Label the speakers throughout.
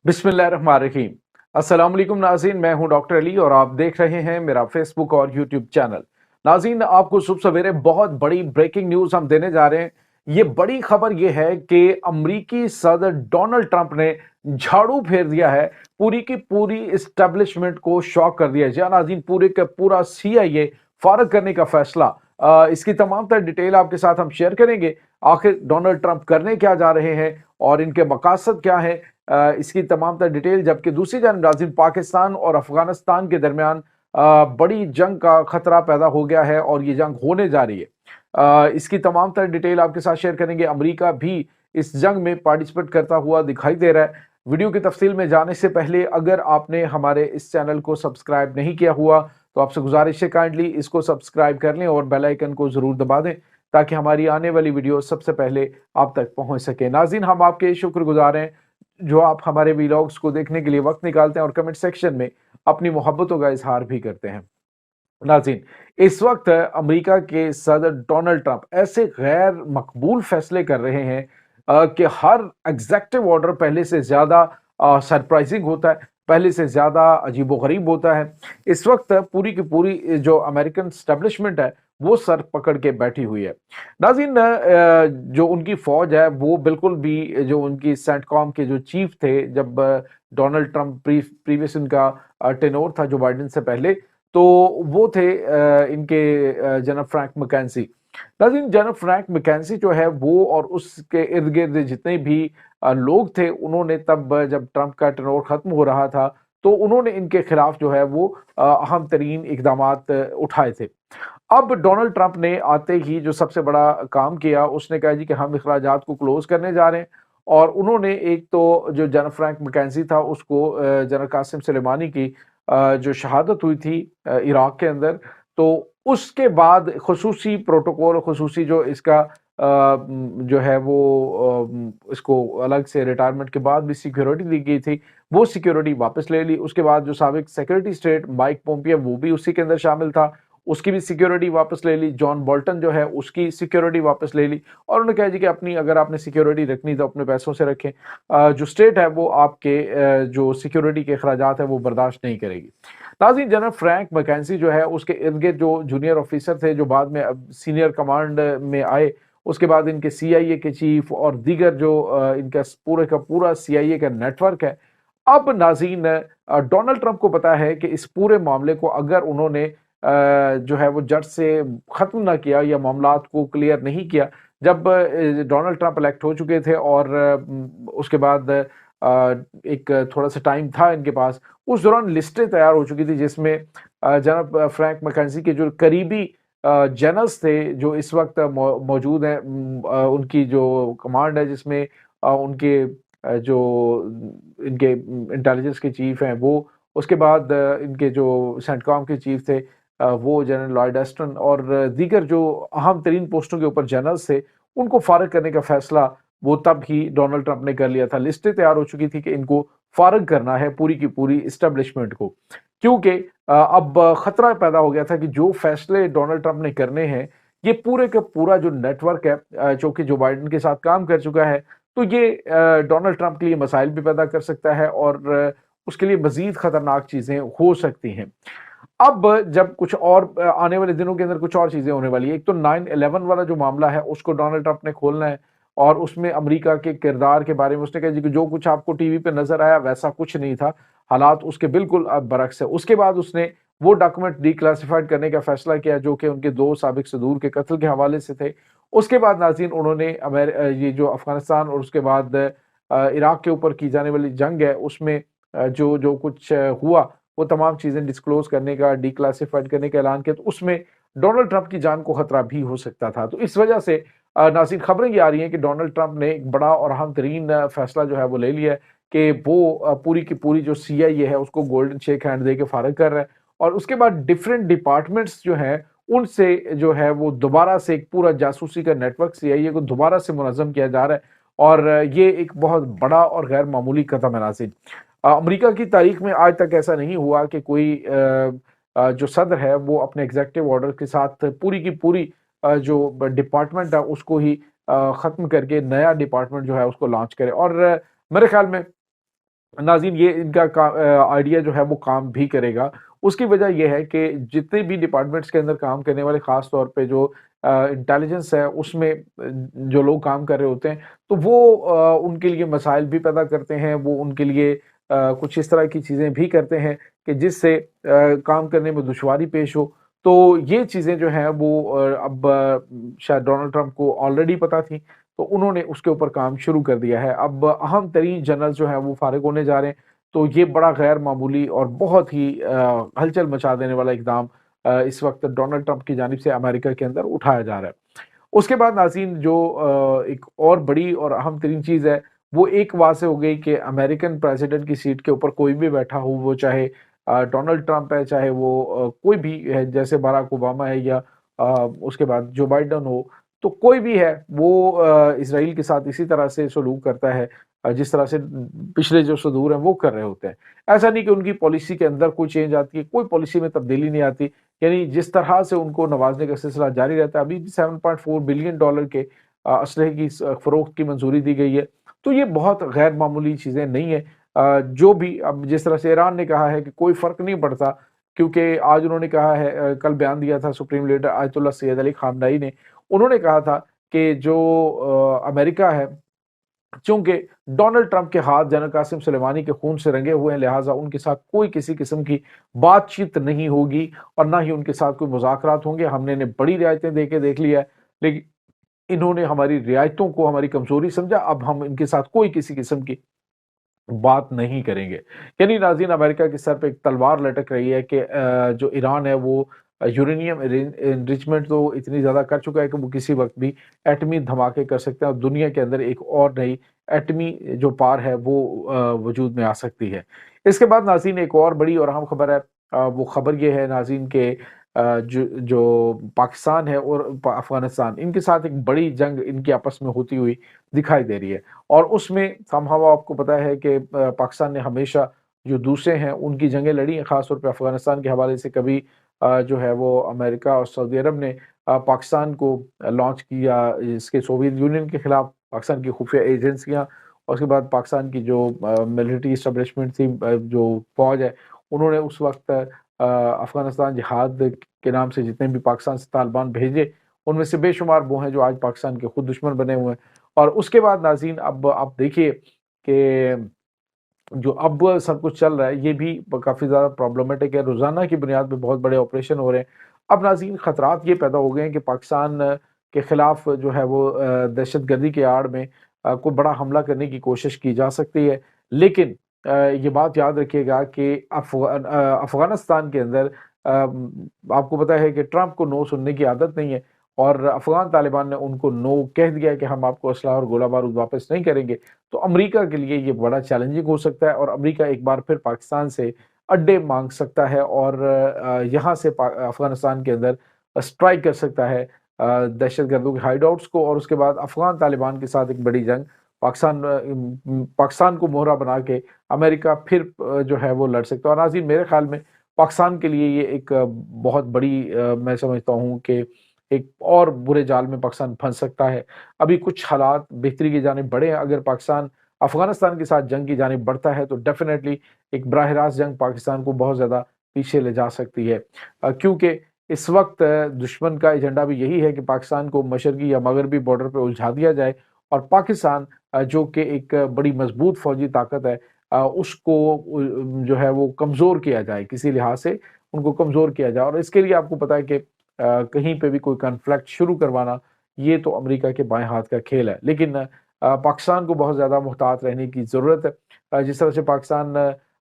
Speaker 1: बिस्मिल्लाहिर्रहमानिर्रहीम। अस्सलाम वालेकुम नाज़रीन, मैं हूं डॉक्टर अली और आप देख रहे हैं मेरा फेसबुक और यूट्यूब चैनल। नाज़रीन, आपको सुबह सवेरे बहुत बड़ी ब्रेकिंग न्यूज़ हम देने जा रहे हैं। ये बड़ी खबर ये है कि अमरीकी सदर डोनाल्ड ट्रंप ने झाड़ू फेर दिया है, पूरी की पूरी इस्टेब्लिशमेंट को शॉक कर दिया है। जी हाँ नाज़रीन, पूरे का पूरा CIA फारग करने का फैसला। इसकी तमाम तर डिटेल आपके साथ हम शेयर करेंगे। आखिर डोनाल्ड ट्रंप करने क्या जा रहे हैं और इनके मकासद क्या है, इसकी तमाम तर डिटेल। जबकि दूसरी जानब नाज़रीन, पाकिस्तान और अफगानिस्तान के दरमियान बड़ी जंग का खतरा पैदा हो गया है और ये जंग होने जा रही है। इसकी तमाम तर डिटेल आपके साथ शेयर करेंगे। अमेरिका भी इस जंग में पार्टिसिपेट करता हुआ दिखाई दे रहा है। वीडियो की तफसील में जाने से पहले अगर आपने हमारे इस चैनल को सब्सक्राइब नहीं किया हुआ तो आपसे गुजारिश है काइंडली इसको सब्सक्राइब कर लें और बेल आइकन को जरूर दबा दें ताकि हमारी आने वाली वीडियो सबसे पहले आप तक पहुंच सके। नाज़रीन, हम आपके शुक्रगुजार हैं जो आप हमारे वीलॉग्स को देखने के लिए वक्त निकालते हैं और कमेंट सेक्शन में अपनी मोहब्बतों का इजहार भी करते हैं। नाज़रीन, इस वक्त अमेरिका के सदर डोनाल्ड ट्रंप ऐसे गैर मकबूल फैसले कर रहे हैं कि हर एग्जेक्टिव ऑर्डर पहले से ज्यादा सरप्राइजिंग होता है, पहले से ज्यादा अजीबोगरीब होता है। इस वक्त पूरी की पूरी जो अमेरिकन स्टैब्लिशमेंट है वो सर पकड़ के बैठी हुई है। नाज़रीन, जो उनकी फौज है वो बिल्कुल भी, जो उनकी सेंटकॉम के जो चीफ थे जब डोनाल्ड ट्रंप प्रीवियस इनका टेनोर था जो बाइडेन से पहले, तो वो थे इनके जनरल फ्रैंक मैकेंजी। नाज़रीन, जनरल फ्रैंक मैकेंजी जो है वो और उसके इर्द गिर्द जितने भी लोग थे, उन्होंने तब जब ट्रंप का टेनोर खत्म हो रहा था तो उन्होंने इनके खिलाफ जो है वो अहम तरीन इकदाम उठाए थे। अब डोनाल्ड ट्रंप ने आते ही जो सबसे बड़ा काम किया, उसने कहा जी कि हम अखराजात को क्लोज करने जा रहे हैं। और उन्होंने एक तो जो जनरल फ्रैंक मैकेंजी था उसको, जनरल कासिम सुलेमानी की जो शहादत हुई थी इराक के अंदर, तो उसके बाद खसूसी प्रोटोकॉल, खसूसी जो इसका जो है वो इसको अलग से रिटायरमेंट के बाद भी सिक्योरिटी दी गई थी, वो सिक्योरिटी वापस ले ली। उसके बाद जो साबिक सेक्रेटरी स्टेट माइक पोम्पियो वो भी उसी के अंदर शामिल था, उसकी भी सिक्योरिटी वापस ले ली। जॉन बोल्टन जो है उसकी सिक्योरिटी वापस ले ली और उन्होंने कहा जी कि अपनी, अगर आपने सिक्योरिटी रखनी तो अपने पैसों से रखें, जो स्टेट है वो आपके जो सिक्योरिटी के अखराजात है वो बर्दाश्त नहीं करेगी। नाज़रीन, जनरल फ्रैंक मैकेंजी जो है उसके इर्द गिर्द जो जूनियर ऑफिसर थे जो बाद में अब सीनियर कमांड में आए, उसके बाद इनके CIA के चीफ और दीगर जो इनका पूरे का पूरा CIA का नेटवर्क है। अब नाज़रीन, डोनाल्ड ट्रंप को पता है कि इस पूरे मामले को अगर उन्होंने जो है वो जड़ से खत्म ना किया या मामलात को क्लियर नहीं किया, जब डोनाल्ड ट्रंप इलेक्ट हो चुके थे और उसके बाद एक थोड़ा सा टाइम था इनके पास, उस दौरान लिस्टें तैयार हो चुकी थी जिसमें जनाब फ्रैंक मैकेंजी के जो करीबी जनरल्स थे जो इस वक्त मौजूद हैं, उनकी जो कमांड है जिसमें उनके जो इनके इंटेलिजेंस के चीफ हैं वो, उसके बाद इनके जो सेंटकॉम के चीफ थे वो जनरल लॉयड एस्टन और दीगर जो अहम तरीन पोस्टों के ऊपर जनरल्स थे, उनको फारग करने का फैसला वो तब ही डोनाल्ड ट्रंप ने कर लिया था। लिस्टें तैयार हो चुकी थी कि इनको फारग करना है पूरी की पूरी इस्टेब्लिशमेंट को, क्योंकि अब खतरा पैदा हो गया था कि जो फैसले डोनाल्ड ट्रंप ने करने हैं, ये पूरे का पूरा जो नेटवर्क है जो कि जो बाइडेन के साथ काम कर चुका है, तो ये डोनाल्ड ट्रंप के लिए मसाइल भी पैदा कर सकता है और उसके लिए मजीद खतरनाक चीजें हो सकती हैं। अब जब कुछ और आने वाले दिनों के अंदर कुछ और चीजें होने वाली है। एक तो 9/11 वाला जो मामला है उसको डोनाल्ड ट्रंप ने खोलना है और उसमें अमेरिका के किरदार के बारे में उसने कहा जी कि जो कुछ आपको टीवी पे नजर आया वैसा कुछ नहीं था, हालात उसके बिल्कुल बरक्स है। उसके बाद उसने वो डॉक्यूमेंट डिक्लासिफाइड करने का फैसला किया जो कि उनके दो साबिक सदूर के कत्ल के हवाले से थे। उसके बाद नाज़रीन उन्होंने ये जो अफगानिस्तान और उसके बाद इराक के ऊपर की जाने वाली जंग है उसमें जो जो कुछ हुआ वो तमाम चीजें डिस्क्लोज करने का, डिक्लासिफाइड करने का ऐलान किया, तो उसमें डोनाल्ड ट्रंप की जान को खतरा भी हो सकता था। तो इस वजह से नाज़रीन खबरें ये आ रही हैं कि डोनाल्ड ट्रंप ने एक बड़ा और अहम तरीन फैसला जो है वो ले लिया है कि वो पूरी की पूरी जो CIA है उसको गोल्डन शेक हैंड दे के फारग कर रहा है और उसके बाद डिफरेंट डिपार्टमेंट्स जो हैं उनसे जो है वो दोबारा से एक पूरा जासूसी का नेटवर्क CIA को दोबारा से मुनज़्ज़म किया जा रहा है और ये एक बहुत बड़ा और गैर मामूली कदम है नाज़रीन। अमेरिका की तारीख में आज तक ऐसा नहीं हुआ कि कोई जो सदर है वो अपने एग्जेक्टिव ऑर्डर के साथ पूरी की पूरी जो डिपार्टमेंट है उसको ही खत्म करके नया डिपार्टमेंट जो है उसको लॉन्च करे। और मेरे ख्याल में नाज़रीन ये इनका आइडिया जो है वो काम भी करेगा। उसकी वजह ये है कि जितने भी डिपार्टमेंट्स के अंदर काम करने वाले ख़ास तौर पे जो इंटेलिजेंस है उसमें जो लोग काम कर रहे होते हैं, तो वो उनके लिए मसाइल भी पैदा करते हैं, वो उनके लिए कुछ इस तरह की चीज़ें भी करते हैं कि जिससे काम करने में दुश्वारी पेश हो। तो ये चीज़ें जो हैं वो अब शायद डोनाल्ड ट्रंप को ऑलरेडी पता थी, तो उन्होंने उसके ऊपर काम शुरू कर दिया है। अब अहम तरीन जनरल जो हैं वो फ़ारिग होने जा रहे हैं, तो ये बड़ा गैर मामूली और बहुत ही हलचल मचा देने वाला इक़दाम इस वक़्त डोनाल्ड ट्रंप की जानिब से अमेरिका के अंदर उठाया जा रहा है। उसके बाद नाज़रीन जो एक और बड़ी और अहम तरीन चीज़ है, वो एक वाज़ेह हो गई कि अमेरिकन प्रेसिडेंट की सीट के ऊपर कोई भी बैठा हो, वो चाहे डोनाल्ड ट्रंप है, चाहे वो कोई भी है, जैसे बराक ओबामा है या उसके बाद जो बाइडेन हो, तो कोई भी है, वो इज़राइल के साथ इसी तरह से सलूक करता है जिस तरह से पिछले जो सदूर हैं, वो कर रहे होते हैं। ऐसा नहीं कि उनकी पॉलिसी के अंदर कोई चेंज आती है, कोई पॉलिसी में तब्दीली नहीं आती। यानी जिस तरह से उनको नवाज़ने का सिलसिला जारी रहता है, अभी भी $7.4 बिलियन के असलहे की फ़रोख्त की मंजूरी दी गई है। तो ये बहुत गैर मामूली चीज़ें नहीं है। जो भी अब जिस तरह से ईरान ने कहा है कि कोई फ़र्क नहीं पड़ता, क्योंकि आज उन्होंने कहा है कल बयान दिया था supreme leader Ayatollah Syed Ali Khamenei ने, उन्होंने कहा था कि जो अमेरिका है, चूँकि डोनाल्ड ट्रंप के हाथ जनरल कासिम सुलेमानी के खून से रंगे हुए हैं, लिहाज़ा उनके साथ कोई किसी किस्म की बातचीत नहीं होगी और ना ही उनके साथ कोई मुज़ाकरात होंगे। हमने इन्हें बड़ी रियायतें दे के देख लिया है, लेकिन इन्होंने हमारी रियायतों को हमारी कमज़ोरी समझा, अब हम इनके साथ कोई किसी किस्म की बात नहीं करेंगे। यानी नाज़रीन अमेरिका के सर पे एक तलवार लटक रही है कि जो ईरान है वो यूरेनियम एनरिचमेंट तो इतनी ज़्यादा कर चुका है कि वो किसी वक़्त भी एटमी धमाके कर सकते हैं और दुनिया के अंदर एक और नई एटमी जो पार है वो वजूद में आ सकती है। इसके बाद नाज़रीन एक और बड़ी और अहम खबर है, वो खबर ये है नाज़रीन के जो पाकिस्तान है और अफ़गानिस्तान, इनके साथ एक बड़ी जंग इनकी आपस में होती हुई दिखाई दे रही है। और उसमें समहाउ आपको पता है कि पाकिस्तान ने हमेशा जो दूसरे हैं उनकी जंगें लड़ी हैं, ख़ास तौर पे अफ़गानिस्तान के हवाले से कभी जो है वो अमेरिका और सऊदी अरब ने पाकिस्तान को लॉन्च किया इसके सोवियत यूनियन के खिलाफ, पाकिस्तान की खुफिया एजेंसियाँ और उसके बाद पाकिस्तान की जो मिलिट्री एस्टेब्लिशमेंट थी, जो फ़ौज है, उन्होंने उस वक़्त अफ़गानिस्तान जिहाद के नाम से जितने भी पाकिस्तान से तालिबान भेजे, उनमें से बेशुमार वो हैं जो आज पाकिस्तान के खुद दुश्मन बने हुए हैं। और उसके बाद नाज़रीन अब आप देखिए कि जो अब सब कुछ चल रहा है, ये भी काफ़ी ज़्यादा प्रॉब्लमैटिक है। रोज़ाना की बुनियाद पे बहुत बड़े ऑपरेशन हो रहे हैं। अब नाज़रीन खतरात ये पैदा हो गए हैं कि पाकिस्तान के खिलाफ जो है वो दहशतगर्दी की आड़ में कोई बड़ा हमला करने की कोशिश की जा सकती है। लेकिन ये बात याद रखिएगा कि अफ़गानिस्तान के अंदर आपको पता है कि ट्रंप को नो सुनने की आदत नहीं है और अफ़गान तालिबान ने उनको नो कह दिया है कि हम आपको असलहा और गोला बारूद वापस नहीं करेंगे। तो अमेरिका के लिए ये बड़ा चैलेंजिंग हो सकता है और अमेरिका एक बार फिर पाकिस्तान से अड्डे माँग सकता है और यहाँ से अफ़गानिस्तान के अंदर स्ट्राइक कर सकता है दहशतगर्दों के हाइडआउट्स को और उसके बाद अफ़गान तालिबान के साथ एक बड़ी जंग पाकिस्तान को मोहरा बना के अमेरिका फिर जो है वो लड़ सकता है। और नाज़रीन मेरे ख़्याल में पाकिस्तान के लिए ये एक बहुत बड़ी मैं समझता हूँ कि एक और बुरे जाल में पाकिस्तान फँस सकता है। अभी कुछ हालात बेहतरी की जानिब बढ़े हैं, अगर पाकिस्तान अफ़गानिस्तान के साथ जंग की जानिब बढ़ता है तो डेफ़िनेटली एक बराह रास्त जंग पाकिस्तान को बहुत ज़्यादा पीछे ले जा सकती है। क्योंकि इस वक़्त दुश्मन का एजेंडा भी यही है कि पाकिस्तान को मशरक़ी या मग़रबी बॉर्डर पे उलझा दिया जाए और पाकिस्तान जो कि एक बड़ी मज़बूत फ़ौजी ताकत है उसको जो है वो कमज़ोर किया जाए, किसी लिहाज से उनको कमज़ोर किया जाए और इसके लिए आपको पता है कि कहीं पे भी कोई कॉन्फ्लिक्ट शुरू करवाना, ये तो अमेरिका के बाएँ हाथ का खेल है। लेकिन पाकिस्तान को बहुत ज़्यादा मुहतात रहने की ज़रूरत है। जिस तरह से पाकिस्तान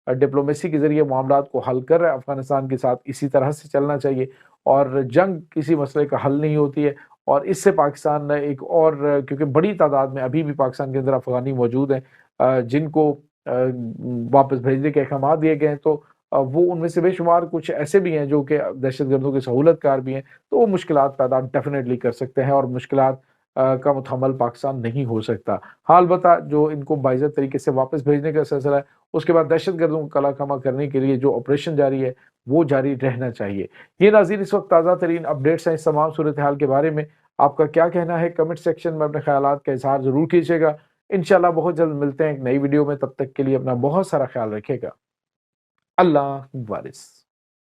Speaker 1: डिप्लोमेसी के ज़रिए मामलात को हल कर रहा है अफ़गानिस्तान के साथ, इसी तरह से चलना चाहिए और जंग किसी मसले का हल नहीं होती है और इससे पाकिस्तान एक और क्योंकि बड़ी तादाद में अभी भी पाकिस्तान के अंदर अफ़गानी मौजूद हैं जिनको वापस भेजने के अहकाम दिए गए हैं, तो वो उनमें से बेशुमार कुछ ऐसे भी हैं जो कि दहशतगर्दों के सहूलतकार भी हैं, तो वो मुश्किलात पैदा डेफ़िनेटली कर सकते हैं और मुश्किलात का मुतहम्मल पाकिस्तान नहीं हो सकता। हाँ, अलबत्ता जो इनको बाइज़्ज़त तरीके से वापस भेजने का सिलसिला है, उसके बाद दहशतगर्दों को कला-कमा करने के लिए जो ऑपरेशन जारी है, वो जारी रहना चाहिए। ये नाज़रीन इस वक़्त ताज़ा तरीन अपडेट्स हैं इस तमाम सूरत-ए-हाल के बारे में। आपका क्या कहना है? कमेंट सेक्शन में अपने ख़यालात का इज़हार ज़रूर कीजिएगा। इंशाल्लाह बहुत जल्द मिलते हैं एक नई वीडियो में, तब तक के लिए अपना बहुत सारा ख्याल रखिएगा। अल्लाह वारिस।